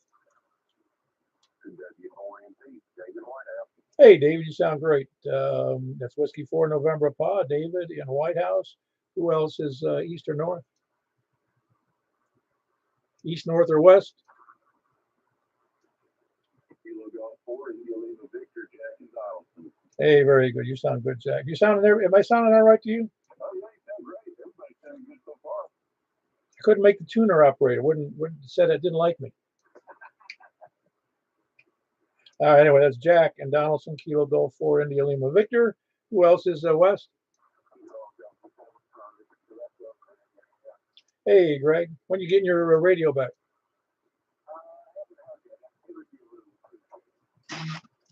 Speaker 1: Hey, David, you sound great. That's Whiskey 4 November Pa, David in White House. Who else is east or north? East, north, or west? Hey, very good. You sound good, Jack. You sounding there? Am I sounding all right to you?
Speaker 2: Oh, yeah, you sound great. Everybody's sounding good so far.
Speaker 1: I couldn't make the tuner operator. Wouldn't said it didn't like me. Anyway, that's Jack and Donaldson, Kilo Golf 4 India Lima Victor. Who else is west? Hey, Greg. When you getting your radio back?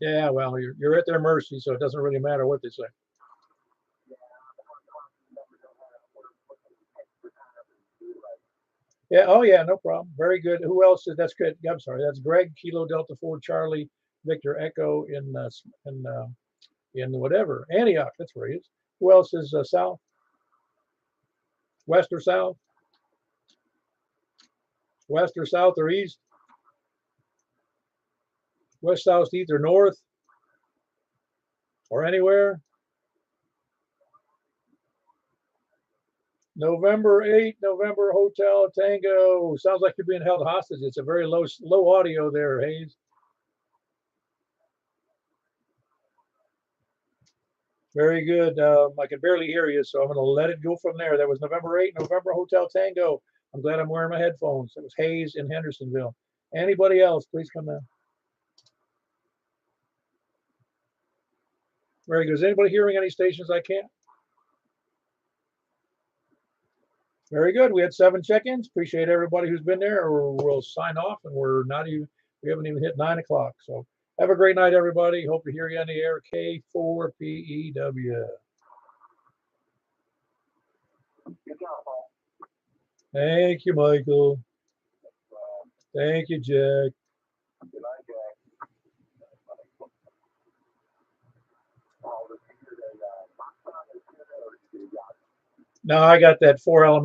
Speaker 1: Yeah, well, you're at their mercy, so it doesn't really matter what they say. Yeah, oh yeah, no problem. Very good. Who else? That's good. I'm sorry, that's Greg, Kilo Delta 4 Charlie Victor Echo in whatever Antioch. That's where he is. Who else is south? West or south? West or south or east? West, south, east, or north? Or anywhere? November 8, November Hotel Tango. Sounds like you're being held hostage. It's a very low audio there, Hayes. Very good. I can barely hear you, so I'm going to let it go from there. That was November 8, November Hotel Tango. I'm glad I'm wearing my headphones. It was Hayes in Hendersonville. Anybody else, please come in. Very good. Is anybody hearing any stations I can't? Very good. We had 7 check-ins. Appreciate everybody who's been there. We'll sign off, and we haven't even hit 9 o'clock. So have a great night, everybody. Hope to hear you on the air. K4PEW.
Speaker 2: Good job, Paul.
Speaker 1: Thank you, Michael. Thank you, Jack.
Speaker 2: Good night, Jack.
Speaker 1: No, I got that 4 element.